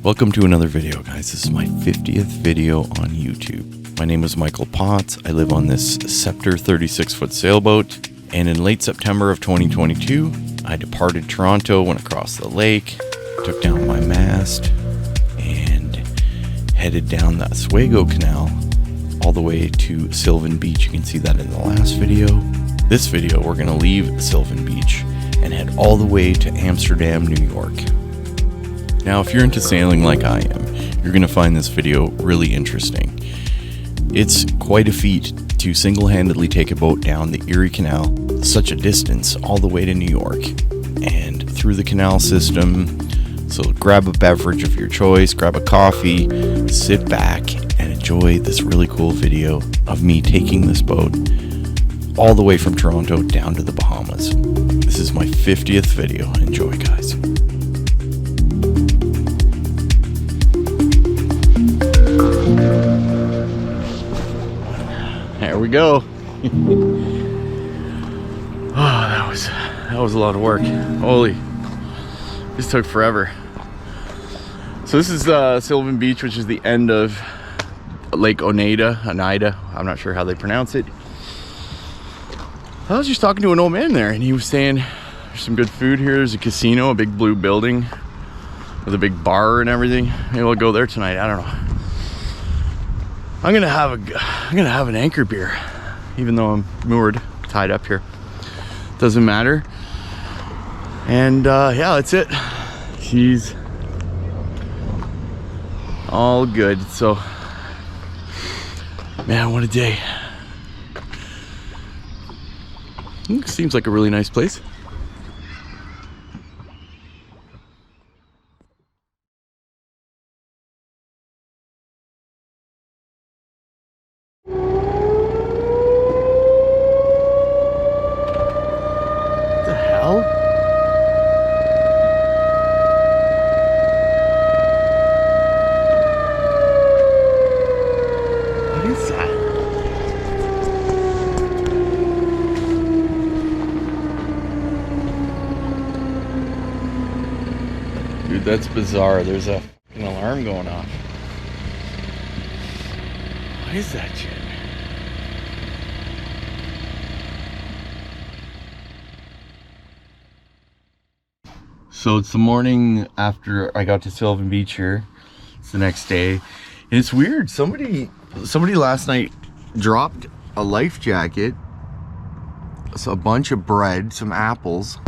Welcome to another video, guys. This is my 50th video on YouTube. My name is Michael Potts. I live on this Scepter 36-foot sailboat, and in late September of 2022, I departed Toronto, went across the lake, took down my mast, and headed down the Oswego Canal all the way to Sylvan Beach. You can see that in the last video. This video, we're going to leave Sylvan Beach and head all the way to Amsterdam, New York. Now, if you're into sailing like I am, you're going to find this video really interesting. It's quite a feat to single-handedly take a boat down the Erie Canal, such a distance, all the way to New York and through the canal system. So grab a beverage of your choice, grab a coffee, sit back and enjoy this really cool video of me taking this boat all the way from Toronto down to the Bahamas. This is my 50th video. Enjoy, guys. There we go. Oh, that was a lot of work. Holy, this took forever. So this is Sylvan Beach, which is the end of Lake Oneida. I'm not sure how they pronounce it. I was just talking to an old man there, and he was saying there's some good food here. There's a casino, a big blue building with a big bar and everything. Maybe we'll go there tonight. I don't know. I'm gonna have an anchor beer, even though I'm moored, tied up here. Doesn't matter. And yeah, that's it. She's all good. So, man, what a day. Seems like a really nice place. Dude, that's bizarre. There's an alarm going off. What is that shit? So it's the morning after I got to Sylvan Beach here. It's the next day. And it's weird. Somebody last night dropped a life jacket, so a bunch of bread, some apples,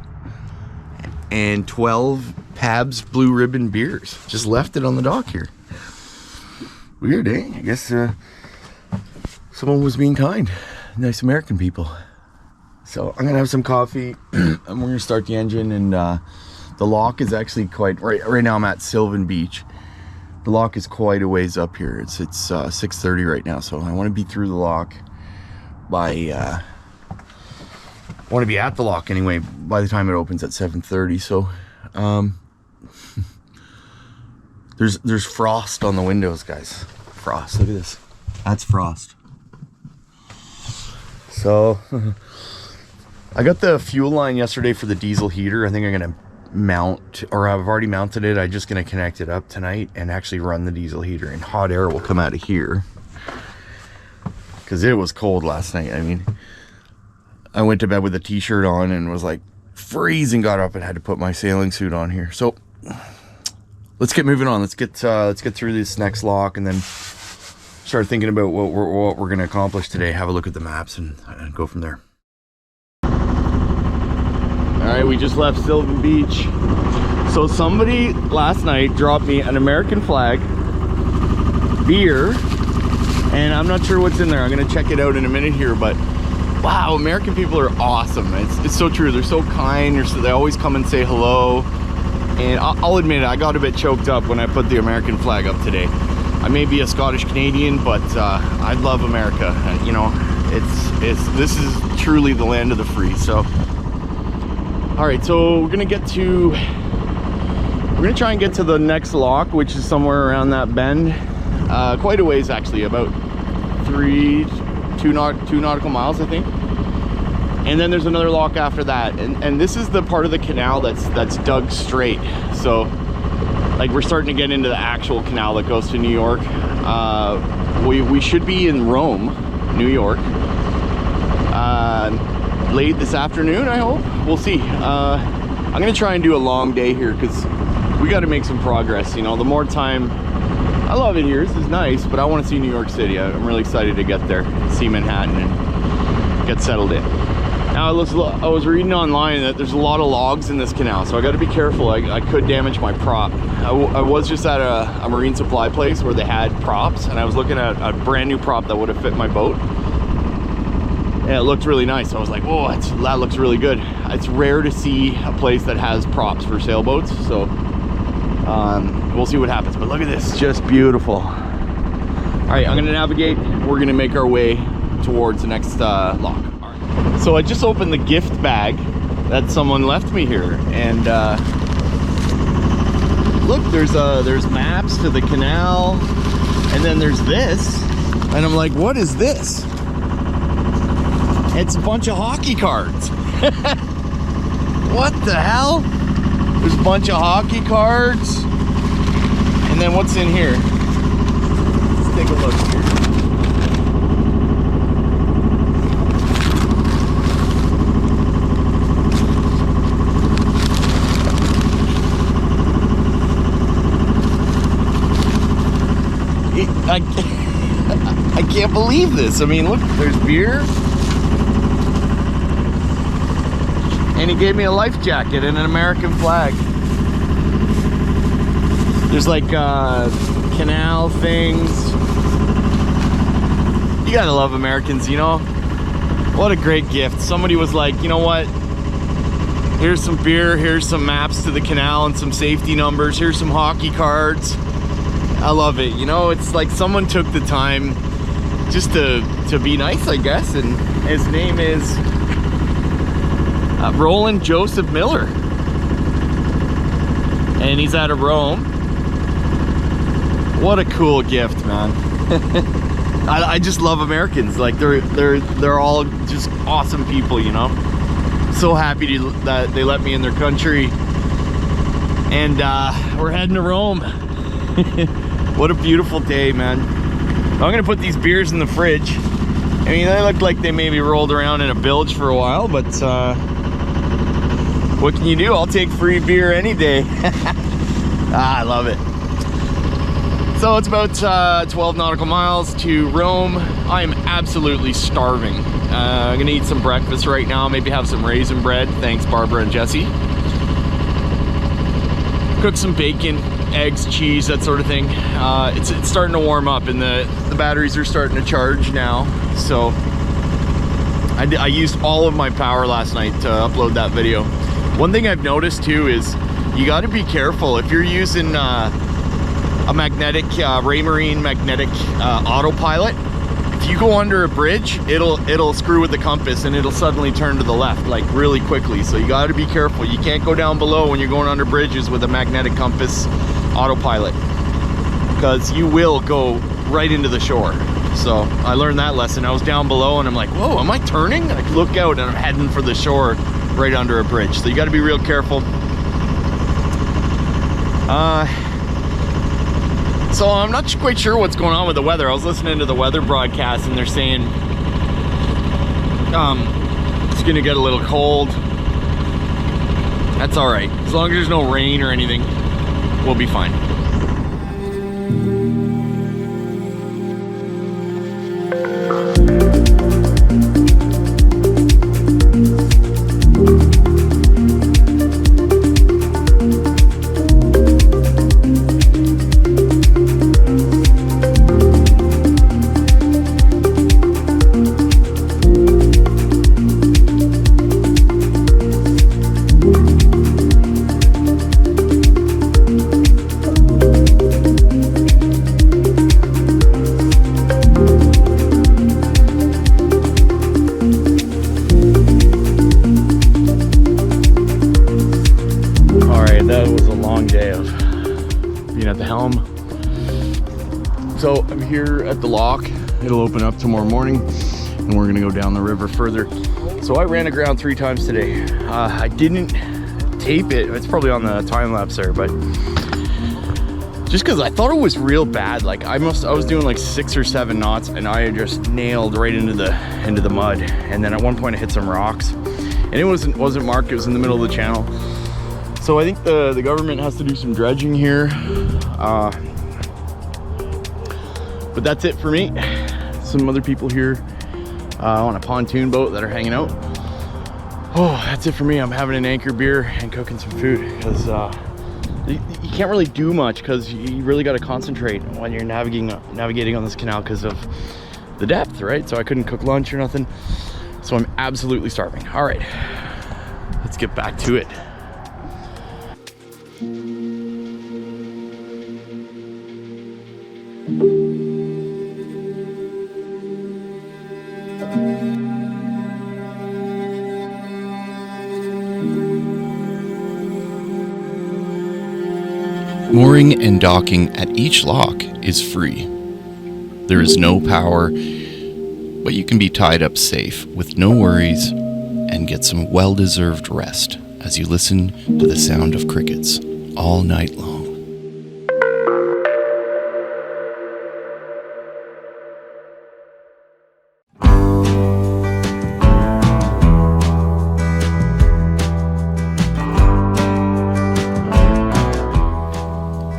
and 12 Pabst Blue Ribbon beers. Just left it on the dock here. Weird, eh? I guess someone was being kind. Nice American people. So I'm gonna have some coffee and we're gonna start the engine. And the lock is actually quite right now. I'm at Sylvan Beach. The lock is quite a ways up here. It's 6:30 right now, so I want to be through the lock by I want to be at the lock anyway by the time it opens at 7:30. So there's frost on the windows, guys. Frost. Look at this. That's frost. So I got the fuel line yesterday for the diesel heater. I think I'm gonna mount, or I've already mounted it. I'm just gonna connect it up tonight and actually run the diesel heater, and hot air will come out of here because it was cold last night. I mean, I went to bed with a t-shirt on and was like freezing, got up and had to put my sailing suit on here. So let's get moving on. Let's get through this next lock and then start thinking about what we're going to accomplish today. Have a look at the maps and go from there. All right, we just left Sylvan Beach. So somebody last night dropped me an American flag beer, and I'm not sure what's in there. I'm going to check it out in a minute here, but wow, American people are awesome. It's so true. They're so kind. They always come and say hello. And I'll admit it, I got a bit choked up when I put the American flag up today. I may be a Scottish Canadian, but I love America. And, you know, this is truly the land of the free. So, all right, so we're gonna try and get to the next lock, which is somewhere around that bend. Quite a ways actually, about 2 nautical miles, I think. And then there's another lock after that, and this is the part of the canal that's dug straight. So like we're starting to get into the actual canal that goes to New York. We should be in Rome, New York, late this afternoon, I hope. We'll see. I'm gonna try and do a long day here because we got to make some progress. You know, the more time, I love it here, this is nice, but I want to see New York City. I'm really excited to get there, see Manhattan, and get settled in. Now I was reading online that there's a lot of logs in this canal, so I got to be careful. I could damage my prop. I was just at a marine supply place where they had props, and I was looking at a brand new prop that would have fit my boat, and it looked really nice. So I was like, whoa, that looks really good. It's rare to see a place that has props for sailboats, so we'll see what happens. But look at this, just beautiful. All right, I'm gonna navigate. We're gonna make our way towards the next lock. So I just opened the gift bag that someone left me here, and look, there's maps to the canal, and then there's this, and I'm like, what is this? It's a bunch of hockey cards. What the hell? There's a bunch of hockey cards, and then what's in here? Let's take a look here. I can't believe this. I mean, look, there's beer. And he gave me a life jacket and an American flag. There's like canal things. You gotta love Americans, you know? What a great gift. Somebody was like, you know what? Here's some beer, here's some maps to the canal and some safety numbers, here's some hockey cards. I love it. You know, it's like someone took the time just to be nice, I guess. And his name is Roland Joseph Miller, and he's out of Rome. What a cool gift, man. I just love Americans. Like they're all just awesome people, you know. So happy that they let me in their country, and we're heading to Rome. What a beautiful day, man. I'm gonna put these beers in the fridge. I mean, they look like they maybe rolled around in a bilge for a while, but what can you do? I'll take free beer any day. I love it. So it's about 12 nautical miles to Rome. I am absolutely starving. I'm gonna eat some breakfast right now, maybe have some raisin bread. Thanks, Barbara and Jesse. Cook some bacon, eggs, cheese, that sort of thing. It's starting to warm up, and the batteries are starting to charge now. So I used all of my power last night to upload that video. One thing I've noticed too is you got to be careful if you're using a magnetic Raymarine magnetic autopilot. If you go under a bridge, it'll screw with the compass and it'll suddenly turn to the left like really quickly. So you got to be careful. You can't go down below when you're going under bridges with a magnetic compass autopilot, because you will go right into the shore. So I learned that lesson. I was down below and I'm like, whoa, am I turning? I look out and I'm heading for the shore right under a bridge. So you got to be real careful. So I'm not quite sure what's going on with the weather. I was listening to the weather broadcast and they're saying it's gonna get a little cold. That's all right. As long as there's no rain or anything, we'll be fine. So I'm here at the lock. It'll open up tomorrow morning and we're gonna go down the river further. So I ran aground 3 times today. I didn't tape it. It's probably on the time lapse there, but just because I thought it was real bad. Like I was doing like 6 or 7 knots, and I had just nailed right into the mud. And then at one point I hit some rocks, and it wasn't marked. It was in the middle of the channel. So I think the government has to do some dredging here. But that's it for me. Some other people here on a pontoon boat that are hanging out. Oh, that's it for me. I'm having an Anchor beer and cooking some food, because you can't really do much, because you really got to concentrate when you're navigating on this canal because of the depth, right? So I couldn't cook lunch or nothing. So I'm absolutely starving. All right, let's get back to it. Mooring and docking at each lock is free. There is no power, but you can be tied up safe with no worries and get some well-deserved rest as you listen to the sound of crickets all night long.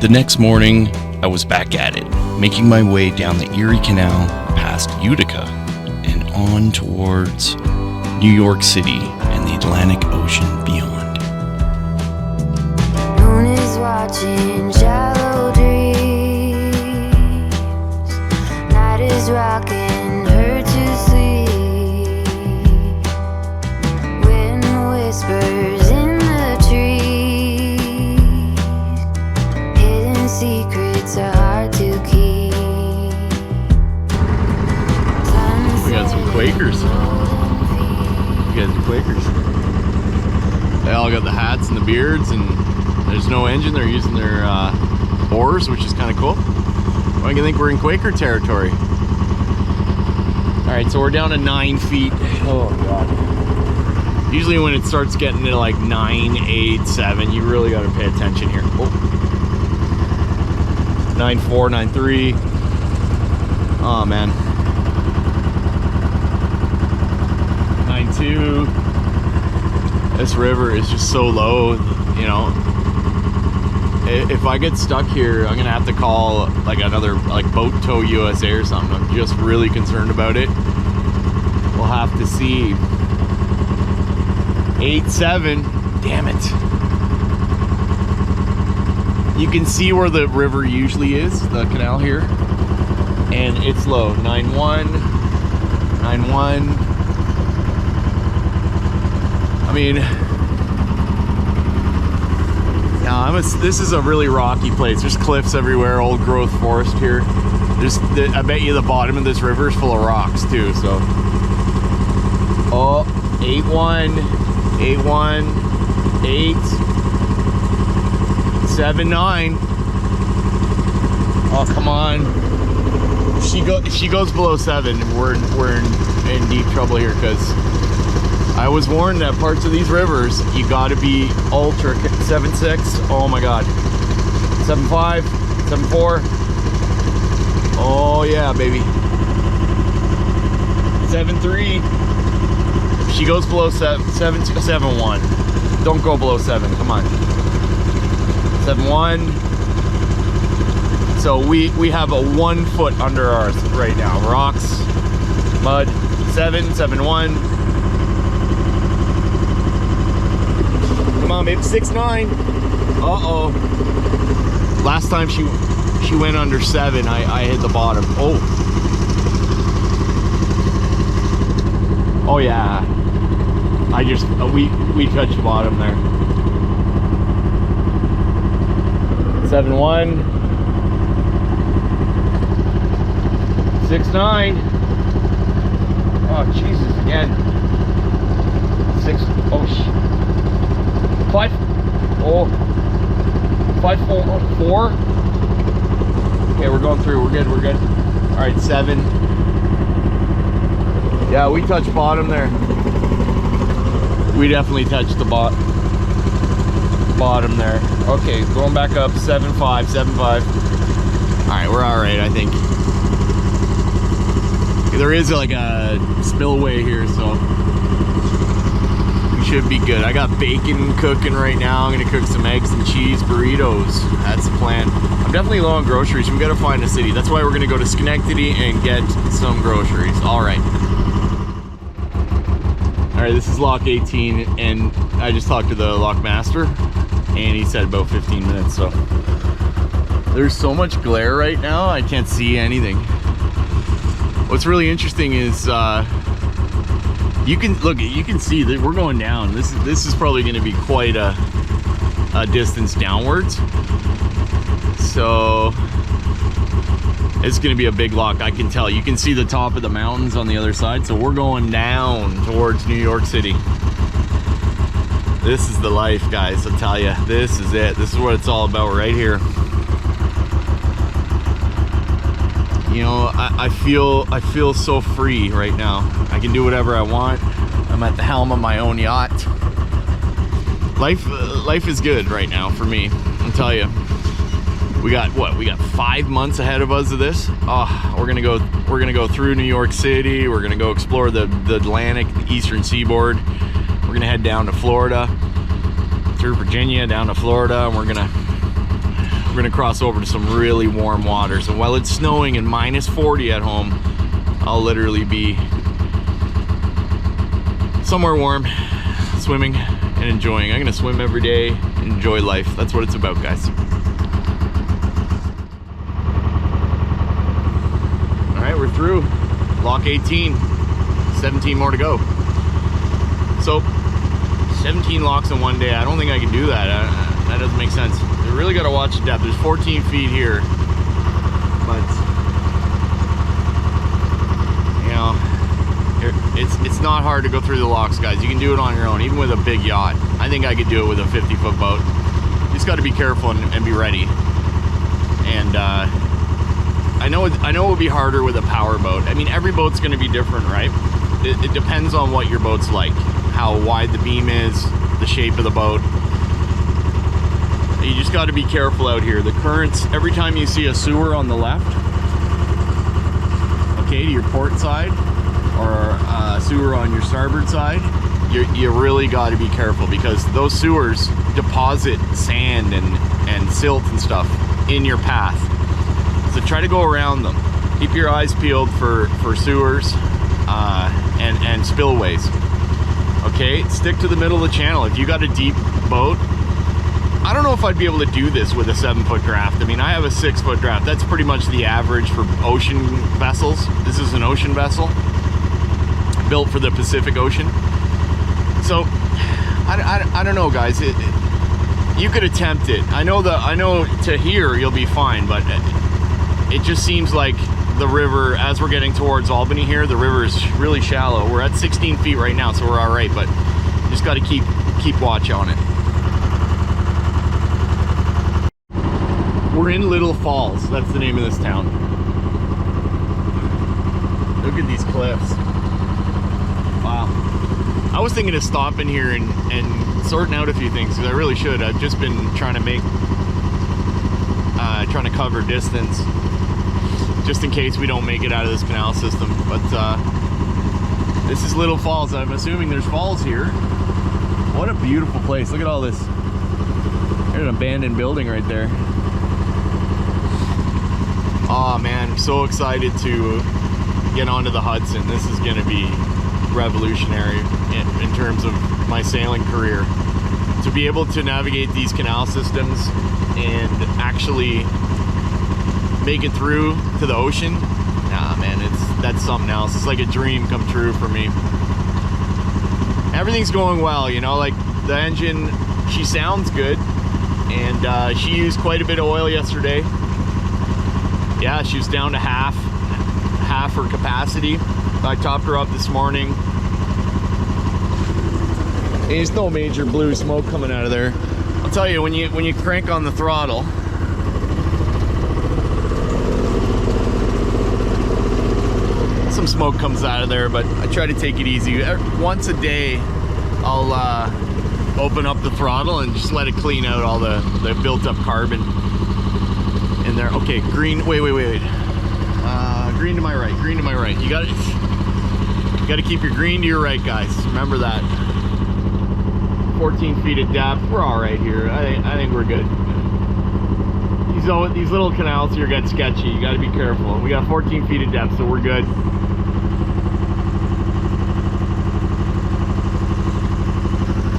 The next morning, I was back at it, making my way down the Erie Canal, past Utica, and on towards New York City and the Atlantic Ocean beyond. Moon is watching shallow dreams. Night is rocking her to sleep. Wind whispers in the trees. Hidden secrets are hard to keep. We got some Quakers. You guys are Quakers. They all got the hats and the beards, and there's no engine. They're using their oars, which is kind of cool. I think we're in Quaker territory. All right, so we're down to 9 feet. Oh God. Usually when it starts getting to like 9, 8, 7, you really got to pay attention here. Oh. 9.4, 9.3. Oh man. 9.2. This river is just so low, you know. If I get stuck here, I'm gonna have to call like another Boat Tow USA or something. I'm just really concerned about it. We'll have to see. 8.7. Damn it. You can see where the river usually is, the canal here, and it's low. 9.1, 9.1. I mean, yeah, this is a really rocky place. There's cliffs everywhere, old growth forest here. I bet you the bottom of this river is full of rocks too. So, oh, 8.1, 8.1, 8. 7.9. Oh, come on. If she goes below 7, we're in deep trouble here, because I was warned that parts of these rivers you gotta be ultra. 7.6. Oh my God. 7.5. 7.4. Oh yeah, baby. 7.3. If she goes below 7.1. Don't go below 7. Come on. 7.1. So we have a 1 foot under ours right now. Rocks, mud. 7.1. Come on, babe. 6.9. Uh-oh. Last time she went under 7, I hit the bottom. Oh. Oh yeah. We touched the bottom there. 7.1. 6.9. Oh Jesus, again. 6. Oh 5. Oh. 5.4. Okay, we're going through. We're good. We're good. All right, 7. Yeah, we touched bottom there. We definitely touched the bottom. bottom there. Okay, going back up, 7.5, 7.5. All right, we're all right, I think. There is like a spillway here, so we should be good. I got bacon cooking right now. I'm gonna cook some eggs and cheese burritos. That's the plan. I'm definitely low on groceries. We gotta find a city. That's why we're gonna go to Schenectady and get some groceries. All right. All right, this is lock 18, and I just talked to the lock master, and he said about 15 minutes, so. There's so much glare right now, I can't see anything. What's really interesting is you can see that we're going down. This is probably going to be quite a distance downwards. So it's going to be a big lock, I can tell. You can see the top of the mountains on the other side. So we're going down towards New York City. This is the life, guys, I'll tell you. This is it. This is what it's all about right here. You know, I feel so free right now. I can do whatever I want. I'm at the helm of my own yacht. Life is good right now for me. I'll tell you. We got what? We got 5 months ahead of us of this. Oh, we're gonna go through New York City. We're gonna go explore the Atlantic, the Eastern Seaboard. We're gonna head down to Florida, through Virginia, down to Florida, and we're gonna cross over to some really warm waters. And while it's snowing and minus 40 at home, I'll literally be somewhere warm, swimming and enjoying. I'm gonna swim every day, enjoy life. That's what it's about, guys. All right, we're through lock 18, 17 more to go. So 17 locks in one day. I don't think I can do that. That doesn't make sense. You really got to watch the depth. There's 14 feet here, but you know, it's not hard to go through the locks, guys. You can do it on your own, even with a big yacht. I think I could do it with a 50-foot boat. You just got to be careful and be ready. And I know it would be harder with a power boat. I mean, every boat's going to be different, right? It depends on what your boat's like, how wide the beam is, the shape of the boat. You just got to be careful out here. The currents, every time you see a sewer on the left, okay, to your port side, or a sewer on your starboard side, you really got to be careful, because those sewers deposit sand and silt and stuff in your path. So try to go around them. Keep your eyes peeled for sewers and spillways. Okay, stick to the middle of the channel. If you got a deep boat, I don't know if I'd be able to do this with a 7-foot draft. I mean, I have a 6-foot draft. That's pretty much the average for ocean vessels. This is an ocean vessel built for the Pacific Ocean. So I don't know, guys. You could attempt it. I know to here you'll be fine, but it just seems like the river, as we're getting towards Albany here, the river is really shallow. We're at 16 feet right now, so we're all right, but you just got to keep watch on it. We're in Little Falls. That's the name of this town. Look at these cliffs. Wow. I was thinking of stopping here and sorting out a few things, because I really should. I've just been trying to cover distance, just in case we don't make it out of this canal system. But this is Little Falls. I'm assuming there's falls here. What a beautiful place. Look at all this. There's an abandoned building right there. Oh man, I'm so excited to get onto the Hudson. This is going to be revolutionary in terms of my sailing career. To be able to navigate these canal systems and actually make it through to the ocean, man, that's something else. It's like a dream come true for me. Everything's going well, you know, like the engine, she sounds good, and she used quite a bit of oil yesterday. Yeah, she was down to half her capacity. I topped her up this morning. There's no major blue smoke coming out of there. I'll tell you, when you crank on the throttle, some smoke comes out of there, but I try to take it easy. Once a day, I'll open up the throttle and just let it clean out all the built up carbon in there. Okay, green, wait. Green to my right, green to my right. You gotta keep your green to your right, guys. Remember that. 14 feet of depth, we're all right here. I think we're good. These little canals here get sketchy. You gotta be careful. We got 14 feet of depth, so we're good.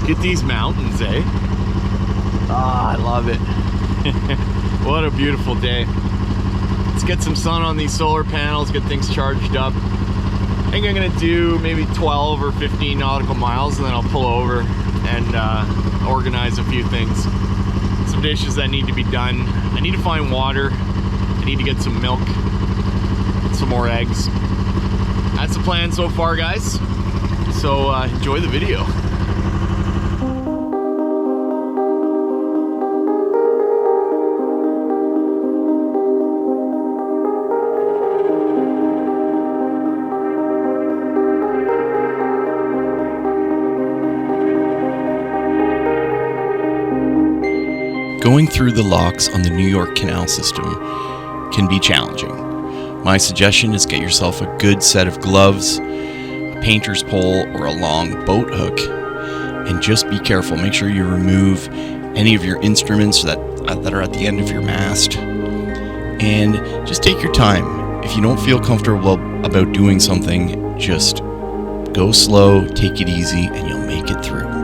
Get these mountains, eh? Ah, I love it. What a beautiful day. Let's get some sun on these solar panels, get things charged up. I think I'm gonna do maybe 12 or 15 nautical miles, and then I'll pull over and organize a few things. Some dishes that need to be done. I need to find water. I need to get some milk, some more eggs. That's the plan so far, guys. So enjoy the video. Going through the locks on the New York Canal System can be challenging. My suggestion is get yourself a good set of gloves, a painter's pole, or a long boat hook, and just be careful. Make sure you remove any of your instruments that are at the end of your mast, and just take your time. If you don't feel comfortable about doing something, just go slow, take it easy, and you'll make it through.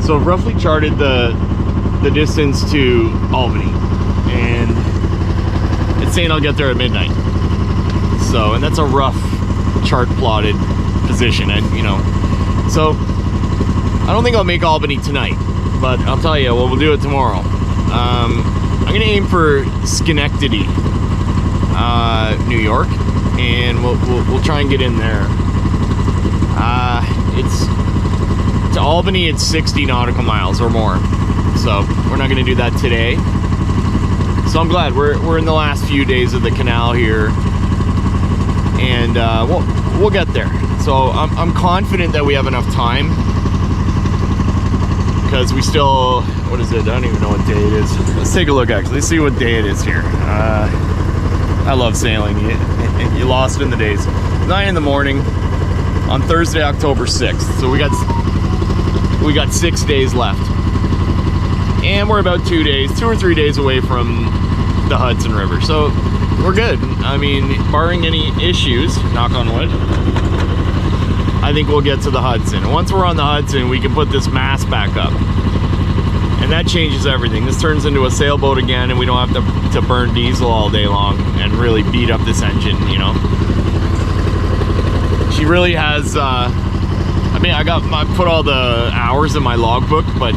So I've roughly charted the distance to Albany, and it's saying I'll get there at midnight. So, and that's a rough chart plotted position, and so I don't think I'll make Albany tonight, but I'll tell you, we'll do it tomorrow. I'm gonna aim for Schenectady, New York, and we'll try and get in there. To Albany, it's 60 nautical miles or more, so we're not going to do that today. So I'm glad we're in the last few days of the canal here, and we'll get there. So I'm confident that we have enough time, because we still, what is it? I don't even know what day it is. Let's take a look. Actually, let's see what day it is here. I love sailing. You lost in the days. 9 in the morning on Thursday, October 6th. So we got 6 days left, and we're about 2 or 3 days away from the Hudson River, so we're good. I mean, barring any issues, knock on wood, I think we'll get to the Hudson. And once we're on the Hudson, we can put this mast back up, and that changes everything. This turns into a sailboat again, and we don't have to burn diesel all day long and really beat up this engine. She really has I mean, I put all the hours in my logbook, but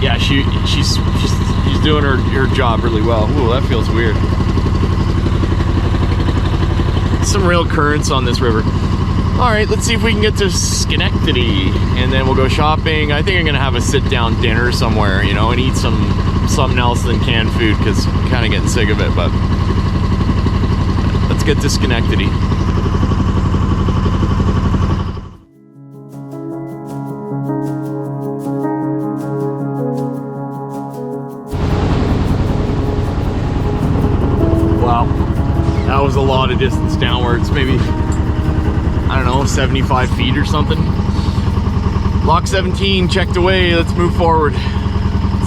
yeah, she's doing her job really well. Ooh, that feels weird. Some real currents on this river. All right, let's see if we can get to Schenectady, and then we'll go shopping. I think I'm gonna have a sit-down dinner somewhere, and eat something else than canned food, because I'm kind of getting sick of it. But let's get to Schenectady. That was a lot of distance downwards, maybe, I don't know, 75 feet or something. Lock 17 checked away, let's move forward.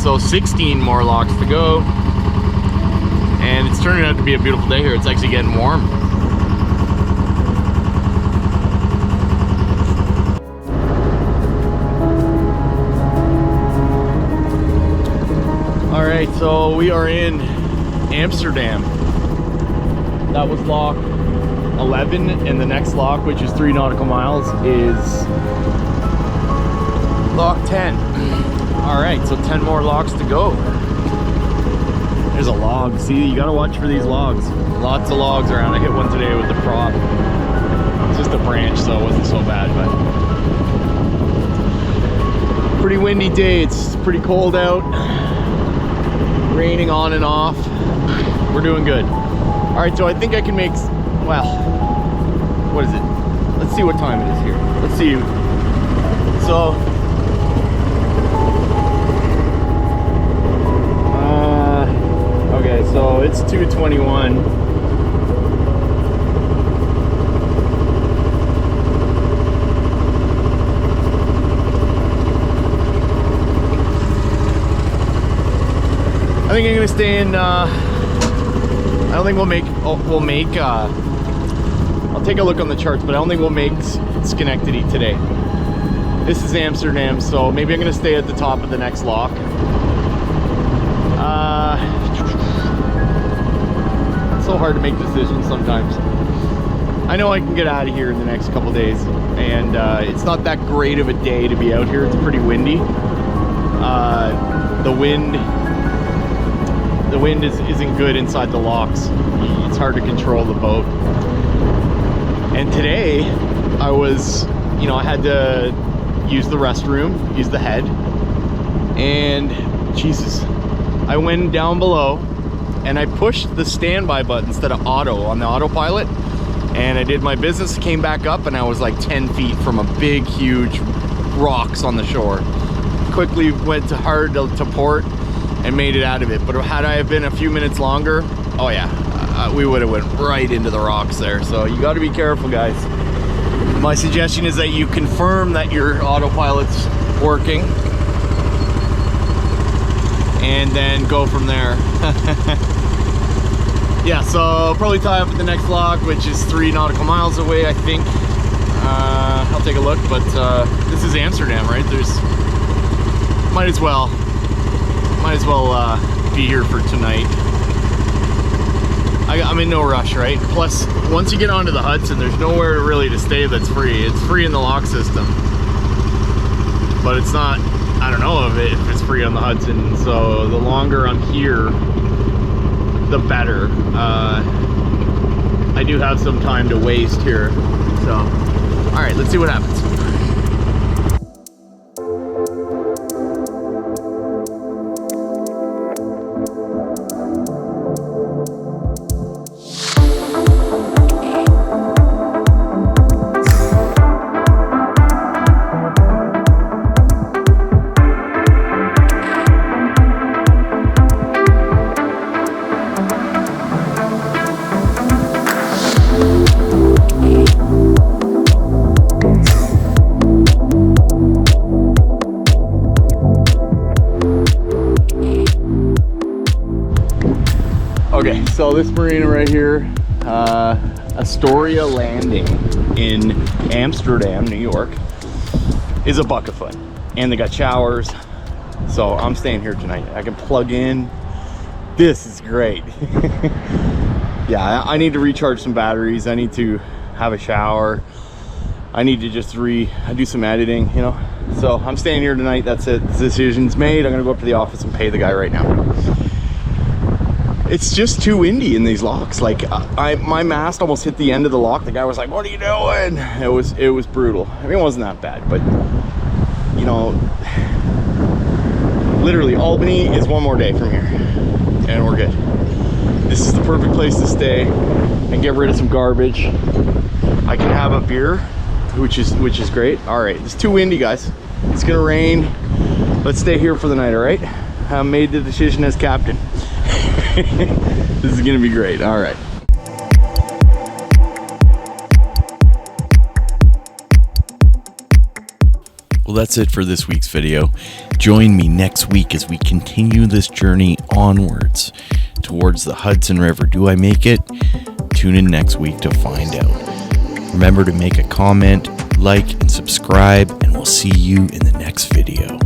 So 16 more locks to go. And it's turning out to be a beautiful day here. It's actually getting warm. All right, so we are in Amsterdam. That was lock 11, and the next lock, which is 3 nautical miles, is lock 10. All right, so 10 more locks to go. There's a log. See, you gotta watch for these logs. Lots of logs around. I hit one today with the prop. just a branch, so it wasn't so bad, but pretty windy day. It's pretty cold out, raining on and off. We're doing good. All right, so I think I can make, well, what is it? Let's see what time it is here. Let's see. So, okay, so it's 2:21. I think I'm gonna stay in, I don't think I'll take a look on the charts, but I don't think we'll make Schenectady today. This is Amsterdam, so maybe I'm gonna stay at the top of the next lock. It's so hard to make decisions sometimes. I know I can get out of here in the next couple days, and it's not that great of a day to be out here. It's pretty windy. The wind isn't good inside the locks. It's hard to control the boat. And today I was, I had to use the restroom, use the head, and Jesus, I went down below and I pushed the standby button instead of auto on the autopilot, and I did my business, came back up, and I was like 10 feet from a big, huge rocks on the shore. Quickly went to hard to port and made it out of it. But had I been a few minutes longer, oh yeah, we would have went right into the rocks there. So you got to be careful, guys. My suggestion is that you confirm that your autopilot's working and then go from there. Yeah, so I'll probably tie up at the next lock, which is 3 nautical miles away, I think. I'll take a look, but this is Amsterdam, right? Might as well be here for tonight. I'm in no rush, right? Plus, once you get onto the Hudson, there's nowhere really to stay that's free. It's free in the lock system, but it's not, I don't know if it's free on the Hudson. So the longer I'm here, the better. I do have some time to waste here. So, all right, let's see what happens. Okay, so this marina right here, Astoria Landing in Amsterdam, New York, is a buck a foot, and they got showers, so I'm staying here tonight. I can plug in. This is great. Yeah, I need to recharge some batteries. I need to have a shower. I need to just do some editing, So I'm staying here tonight. That's it. The decision's made. I'm gonna go up to the office and pay the guy right now. It's just too windy in these locks. Like my mast almost hit the end of the lock. The guy was like, "What are you doing?" It was brutal. I mean, it wasn't that bad, but literally Albany is one more day from here, and we're good. This is the perfect place to stay and get rid of some garbage. I can have a beer, which is great. All right, it's too windy, guys. It's gonna rain. Let's stay here for the night. All right. I made the decision as captain. This is gonna be great. All right. Well, that's it for this week's video. Join me next week as we continue this journey onwards towards the Hudson River. Do I make it? Tune in next week to find out. Remember to make a comment, like, and subscribe, and we'll see you in the next video.